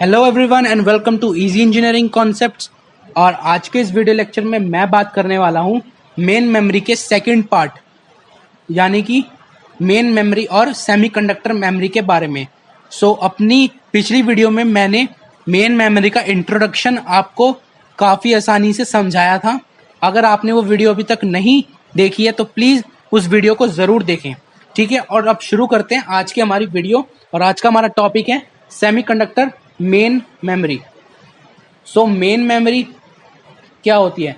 Hello everyone and welcome to easy engineering concepts. और आज के इस वीडियो लेक्चर में मैं बात करने वाला हूँ मेन मेमोरी के सेकंड पार्ट यानी कि मेन मेमोरी और सेमीकंडक्टर मेमोरी के बारे में। अपनी पिछली वीडियो में मैंने मेन मेमोरी का इंट्रोडक्शन आपको काफ़ी आसानी से समझाया था। अगर आपने वो वीडियो अभी तक नहीं देखी है तो प्लीज़ उस वीडियो को ज़रूर देखें, ठीक है। और अब शुरू करते हैं आज की हमारी वीडियो। और आज का हमारा टॉपिक है semiconductor main memory. Main memory क्या होती है?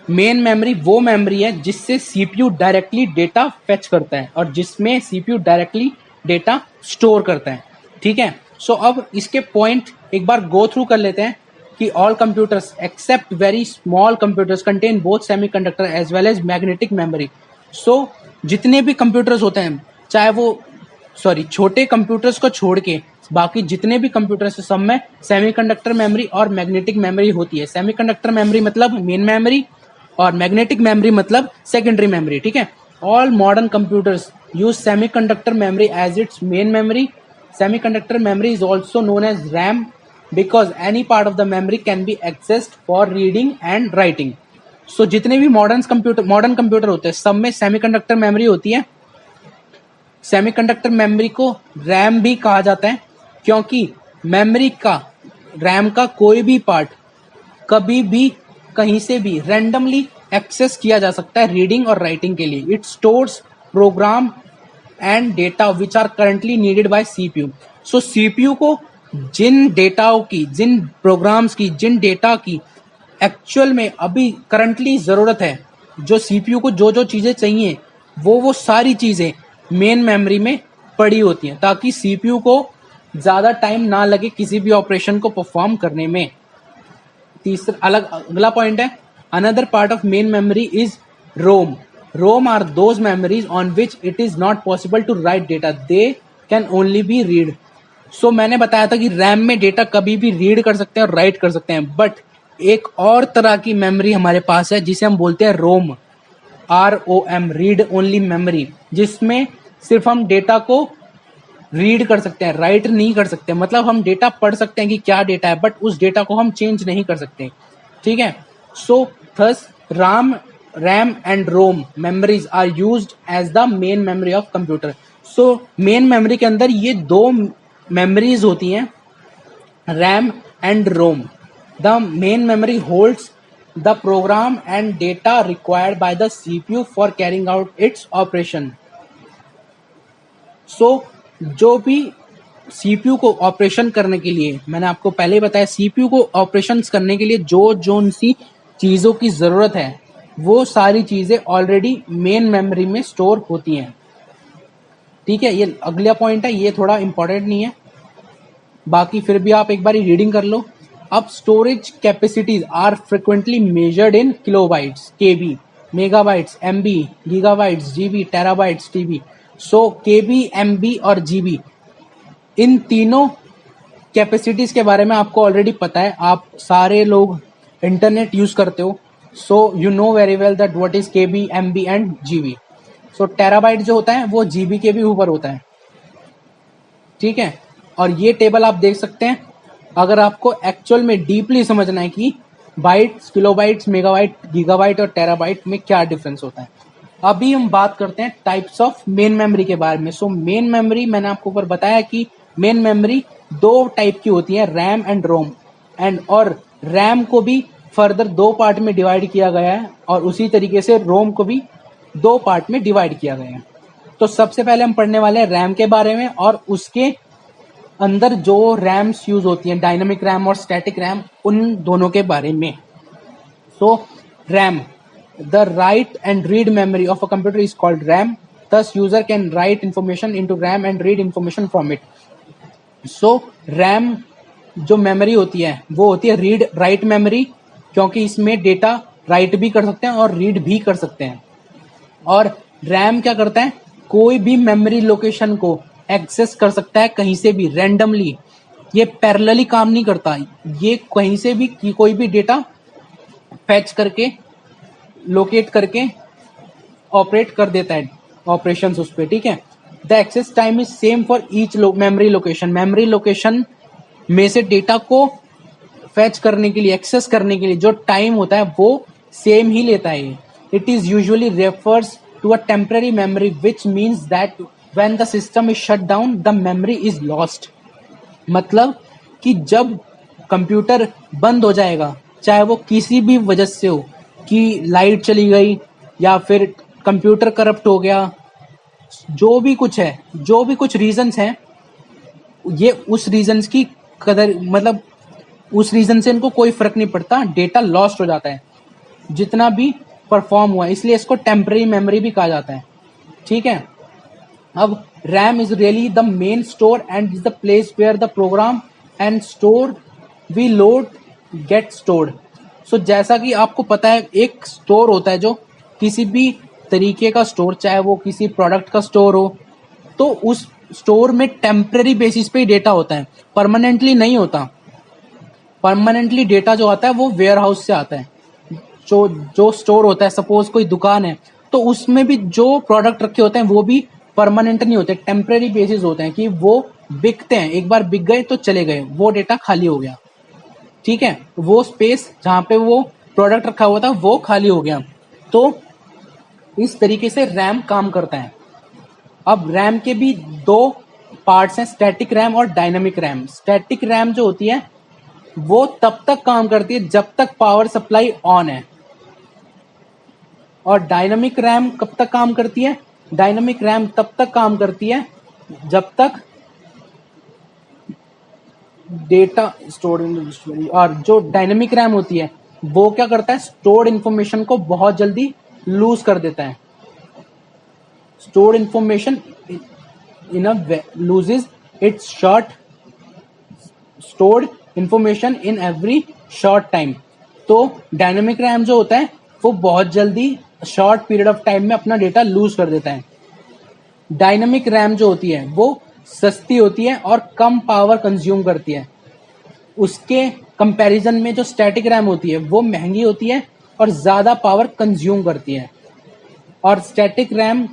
मेन मेमोरी वो मेमोरी है जिससे सीपीयू डायरेक्टली डेटा फेच करता है और जिसमें सीपीयू डायरेक्टली डेटा स्टोर करता है, ठीक है। अब इसके पॉइंट एक बार गो थ्रू कर लेते हैं कि all computers except very small computers contain both semiconductor as well as magnetic memory. जितने भी कंप्यूटर्स होते हैं, चाहे वो छोटे कंप्यूटर्स को छोड़ के बाकी जितने भी कंप्यूटर्स हैं सब में सेमीकंडक्टर मेमोरी और मैग्नेटिक मेमोरी होती है। सेमीकंडक्टर मेमोरी मतलब मेन मेमोरी और मैग्नेटिक मेमोरी मतलब सेकेंडरी मेमोरी, ठीक है। All modern computers use semiconductor memory as its main memory. Semiconductor memory is also known as RAM because any part of the memory can be accessed for reading and writing. जितने भी modern computer होते हैं सब में semiconductor memory होती है। Semiconductor memory को RAM भी कहा जाता है क्योंकि मेमोरी का रैम का कोई भी पार्ट कभी भी कहीं से भी रैंडमली एक्सेस किया जा सकता है रीडिंग और राइटिंग के लिए। It stores program and data which are currently needed by CPU. CPU को जिन डेटाओं की, जिन प्रोग्राम्स की, जिन डेटा की एक्चुअल में अभी करंटली ज़रूरत है, जो सीपीयू को जो जो चीज़ें चाहिए वो सारी चीज़ें मेन मेमोरी में पड़ी होती हैं ताकि सीपीयू को ज़्यादा टाइम ना लगे किसी भी ऑपरेशन को परफॉर्म करने में। अगला पॉइंट है another part of main memory is ROM. ROM are those memories on which it is not possible to write data, they can only be read. मैंने बताया था कि रैम में डेटा कभी भी रीड कर सकते हैं और राइट कर सकते हैं, बट एक और तरह की मेमोरी हमारे पास है जिसे हम बोलते हैं रोम, ROM, रीड ओनली मेमोरी, जिसमें सिर्फ हम डेटा को रीड कर सकते हैं, राइट नहीं कर सकते। मतलब हम डेटा पढ़ सकते हैं कि क्या डेटा है, बट उस डेटा को हम चेंज नहीं कर सकते, ठीक है। Thus RAM and ROM memories are used as the main memory of computer. Main memory के अंदर ये दो मेमोरीज होती हैं, RAM and ROM. The main memory holds the program and data required by the CPU for carrying out its operation. जो भी CPU को operation करने के लिए, मैंने आपको पहले ही बताया, सीपीयू को ऑपरेशंस करने के लिए जो सी चीज़ों की ज़रूरत है वो सारी चीज़ें ऑलरेडी मेन मेमोरी में स्टोर होती हैं, ठीक है। ये अगला पॉइंट है, ये थोड़ा इंपॉर्टेंट नहीं है, बाकी फिर भी आप एक बार रीडिंग कर लो। अब storage capacities are frequently measured in kilobytes, KB, megabytes, MB, gigabytes, GB, terabytes, TB. KB, MB और जीबी, इन तीनों कैपेसिटीज के बारे में आपको ऑलरेडी पता है। आप सारे लोग इंटरनेट यूज करते हो, you know very well that what is KB, MB and GB. Terabyte जो होता है वो जीबी के भी ऊपर होता है, ठीक है। और ये टेबल आप देख सकते हैं अगर आपको एक्चुअल में डीपली समझना है कि बाइट्स, किलोबाइट्स, मेगाबाइट, गीगाबाइट और टेराबाइट में क्या डिफरेंस होता है। अभी हम बात करते हैं टाइप्स ऑफ मेन मेमोरी के बारे में। मेन मेमोरी मैंने आपको ऊपर बताया कि मेन मेमोरी दो टाइप की होती है, रैम एंड रोम। और रैम को भी फर्दर दो पार्ट में डिवाइड किया गया है और उसी तरीके से रोम को भी दो पार्ट में डिवाइड किया गया है। सबसे पहले हम पढ़ने वाले हैं रैम के बारे में और उसके अंदर जो रैम्स यूज होती हैं, डायनामिक रैम और स्टैटिक रैम, उन दोनों के बारे में। RAM, the write and read memory of a computer is called RAM. Thus user can write information into RAM and read information from it. RAM जो memory होती है वो होती है रीड राइट मेमोरी, क्योंकि इसमें डेटा राइट भी कर सकते हैं और रीड भी कर सकते हैं। और रैम क्या करता है, कोई भी मेमोरी लोकेशन को एक्सेस कर सकता है कहीं से भी रैंडमली। ये पैरेलली काम नहीं करता, ये कहीं से भी कोई भी डेटा फैच करके, लोकेट करके ऑपरेट कर देता है ऑपरेशंस उस पे, ठीक है। The access time is same for each memory location. Memory location में से डेटा को फैच करने के लिए, एक्सेस करने के लिए जो टाइम होता है वो सेम ही लेता है। It is usually refers to a temporary memory which means that when the system is shut down the memory is lost. मतलब कि जब कंप्यूटर बंद हो जाएगा, चाहे वो किसी भी वजह से हो, कि लाइट चली गई या फिर कंप्यूटर करप्ट हो गया, जो भी कुछ है, जो भी कुछ रीजंस हैं, ये उस रीजंस की कदर, मतलब उस रीजन से इनको कोई फर्क नहीं पड़ता, डेटा लॉस्ट हो जाता है जितना भी परफॉर्म हुआ है। इसलिए इसको टेम्पररी मेमोरी भी कहा जाता है। ठीक है। अब RAM is really the main store and is the place where the program and store we load get stored. So जैसा कि आपको पता है, एक स्टोर होता है जो किसी भी तरीके का स्टोर, चाहे वो किसी प्रोडक्ट का स्टोर हो, तो उस स्टोर में टेम्पररी बेसिस पे ही डेटा होता है, परमानेंटली नहीं होता। परमानेंटली डेटा जो आता है वो वेयर हाउस से आता है। जो जो स्टोर होता है, सपोज कोई दुकान है, तो उसमें भी जो प्रोडक्ट रखे होते हैं वो भी परमानेंट नहीं होते, टेम्पररी बेसिस होते हैं कि वो बिकते हैं, एक बार बिक गए तो चले गए, वो डेटा खाली हो गया। ठीक है। वो स्पेस जहां पे वो प्रोडक्ट रखा हुआ था वो खाली हो गया। तो इस तरीके से रैम काम करता है। अब रैम के भी दो पार्ट्स हैं, स्टैटिक रैम और डायनामिक रैम। स्टैटिक रैम जो होती है वो तब तक काम करती है जब तक पावर सप्लाई ऑन है, और डायनामिक रैम कब तक काम करती है? डायनामिक रैम तब तक काम करती है जब तक डेटा स्टोर्ड, और जो डायनामिक रैम होती है वो क्या करता है, स्टोर्ड इंफॉर्मेशन को बहुत जल्दी लूज कर देता है। Stored information in a loses it's short stored information in every short time. तो डायनामिक रैम जो होता है वो बहुत जल्दी शॉर्ट पीरियड ऑफ टाइम में अपना डेटा लूज कर देता है। डायनामिक रैम जो होती है वो सस्ती होती है और कम पावर कंज्यूम करती है। उसके कंपैरिजन में जो स्टैटिक रैम होती है वो महंगी होती है और ज्यादा पावर कंज्यूम करती है। और स्टैटिक रैम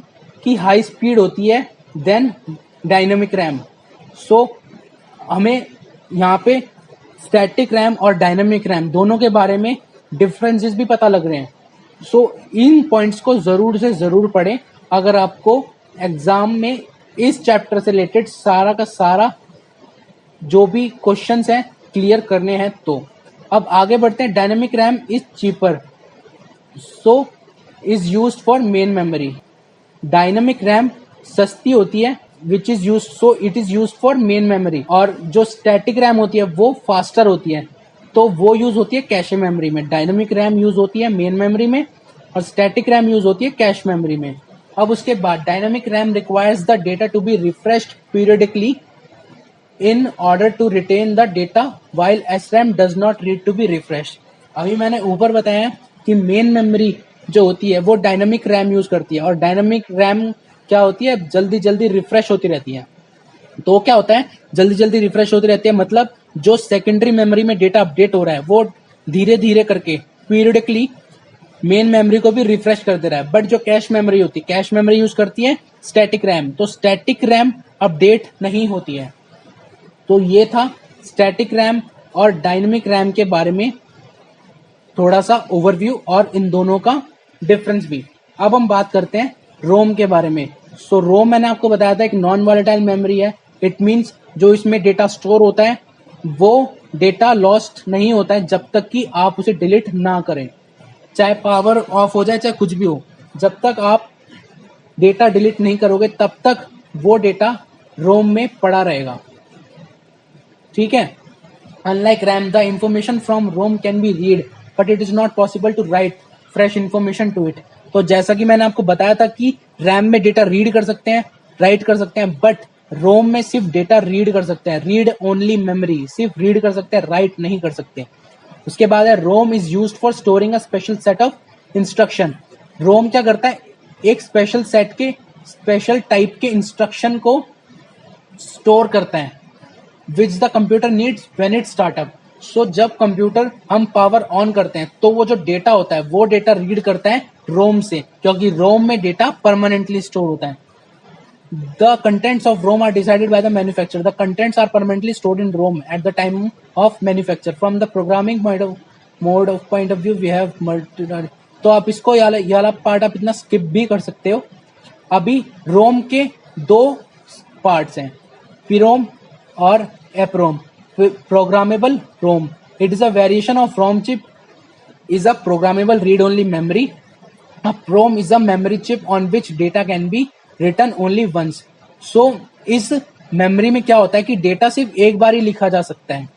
की हाई स्पीड होती है देन डायनामिक रैम। सो हमें यहाँ पे स्टैटिक रैम और डायनामिक रैम दोनों के बारे में डिफरेंसेस भी पता लग रहे हैं। सो इन पॉइंट्स को जरूर से जरूर पढ़ें अगर आपको एग्जाम में इस चैप्टर से रिलेटेड सारा का सारा जो भी क्वेश्चंस हैं क्लियर करने हैं। तो अब आगे बढ़ते हैं। Dynamic RAM is cheaper so is used for main memory. Dynamic RAM सस्ती होती है which is use so it is use for main memory, और जो स्टैटिक रैम होती है वो फास्टर होती है, तो वो यूज होती है कैशे मेमोरी में। डायनामिक रैम यूज होती है मेन मेमोरी में और स्टैटिक रैम यूज होती है कैश मेमोरी में। अब उसके बाद dynamic RAM requires the data to be refreshed periodically in order to retain the data while SRAM does not need to be refreshed। अभी मैंने ऊपर बताया कि मेन मेमोरी जो होती है वो डायनामिक रैम यूज करती है, और डायनामिक रैम क्या होती है, जल्दी जल्दी रिफ्रेश होती रहती है। तो क्या होता है, जल्दी जल्दी रिफ्रेश होती रहती है, मतलब जो सेकेंडरी मेमोरी में डेटा अपडेट हो रहा है वो धीरे धीरे करके पीरियडिकली मेन मेमोरी को भी रिफ्रेश कर दे रहा है। बट जो कैश मेमोरी होती है, कैश मेमोरी यूज करती है स्टैटिक रैम, तो स्टैटिक रैम अपडेट नहीं होती है। तो ये था स्टैटिक रैम और डायनामिक रैम के बारे में थोड़ा सा ओवरव्यू और इन दोनों का डिफरेंस भी। अब हम बात करते हैं रोम के बारे में। सो रोम मैंने आपको बताया था एक नॉन वॉलेटाइल मेमोरी है। इट मींस जो इसमें डेटा स्टोर होता है वो डेटा लॉस्ट नहीं होता है जब तक कि आप उसे डिलीट ना करें, चाहे पावर ऑफ हो जाए चाहे कुछ भी हो, जब तक आप डेटा डिलीट नहीं करोगे तब तक वो डेटा रोम में पड़ा रहेगा। ठीक है। Unlike RAM the information from ROM can be read but it is not possible to write fresh information to it. तो जैसा कि मैंने आपको बताया था कि रैम में डेटा रीड कर सकते हैं, राइट कर सकते हैं, बट रोम में सिर्फ डेटा रीड कर सकते हैं, रीड ओनली मेमोरी, सिर्फ रीड कर सकते हैं, राइट नहीं कर सकते। उसके बाद है ROM is used for storing a special set of instruction. ROM क्या करता है, एक स्पेशल सेट के स्पेशल टाइप के इंस्ट्रक्शन को स्टोर करता है which the computer needs when it startup. So जब कंप्यूटर हम पावर ऑन करते हैं तो वो जो डेटा होता है वो डेटा रीड करता है रोम से, क्योंकि रोम में डेटा परमानेंटली स्टोर होता है। The contents of ROM are decided by the manufacturer. The contents are permanently stored in ROM at the time of manufacture. From the programming point of view, we have तो आप इसको ये वाला part आप इतना skip भी कर सकते हो. अभी रोम के दो पार्ट्स हैं, पीरोम और EPROM. Programmable ROM, it is a variation of ROM chip, is a programmable read-only memory. A PROM is a memory chip on which data can be written only once. So इस memory में क्या होता है कि data सिर्फ एक बार ही लिखा जा सकता है.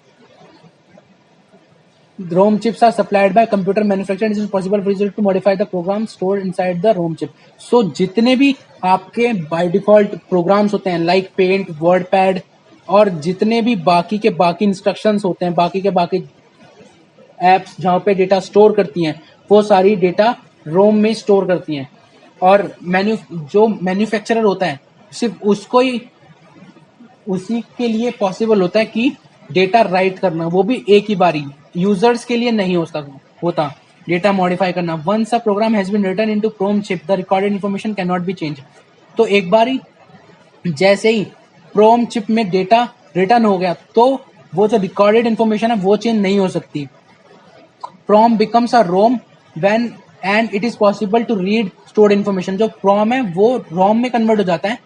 ROM chips are supplied by computer manufacturer. It is possible for user to modify the program stored inside the ROM chip. So जितने भी आपके by default programs होते हैं like Paint, WordPad और जितने भी बाकी के बाकी instructions होते हैं, बाकी के बाकी एप्स जहाँ पे डेटा स्टोर करती हैं, वो सारी डेटा रोम में स्टोर करती हैं. और जो मैन्युफैक्चरर होता है सिर्फ उसको ही उसी के लिए पॉसिबल होता है कि डेटा राइट करना, वो भी एक ही बारी. यूजर्स के लिए नहीं होता डेटा मॉडिफाई करना. Once a program has been written into PROM chip the recorded information can not be change. तो एक बारी जैसे ही प्रोम चिप में डेटा रिटर्न हो गया तो वो जो रिकॉर्डेड इन्फॉर्मेशन है वो चेंज नहीं हो सकती. PROM becomes a ROM when and it is possible to read stored information. जो PROM है वो ROM में कन्वर्ट हो जाता है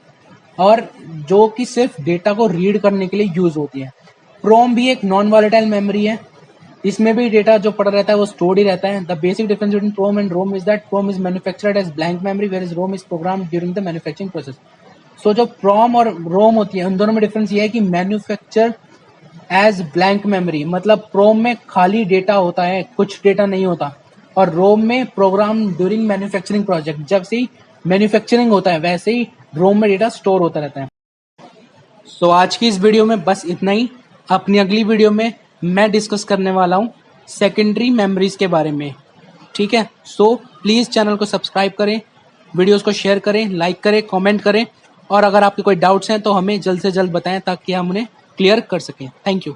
और जो कि सिर्फ डेटा को रीड करने के लिए यूज होती है. PROM भी एक नॉन वॉलेटाइल मेमोरी है, इसमें भी डेटा जो पड़ा रहता है वो स्टोर्ड ही रहता है. The basic difference between PROM and ROM is that PROM is manufactured as blank memory whereas ROM is program during the manufacturing process. So जो PROM और ROM होती है उन दोनों में डिफरेंस ये है कि मैन्युफैक्चर एज ब्लैंक मेमोरी, मतलब प्रोम में खाली डेटा होता है, कुछ डेटा नहीं होता. और रोम में प्रोग्राम ड्यूरिंग मैन्युफैक्चरिंग प्रोजेक्ट, जब से ही मैन्युफैक्चरिंग होता है वैसे ही रोम में डेटा स्टोर होता रहता है. सो आज की इस वीडियो में बस इतना ही. अपनी अगली वीडियो में मैं डिस्कस करने वाला हूँ सेकेंडरी मेमोरीज के बारे में. ठीक है, सो प्लीज़ चैनल को सब्सक्राइब करें, वीडियोज़ को शेयर करें, लाइक करें, कॉमेंट करें और अगर आपके कोई डाउट्स हैं तो हमें जल्द से जल्द बताएं ताकि हम उन्हें क्लियर कर सकें. Thank you.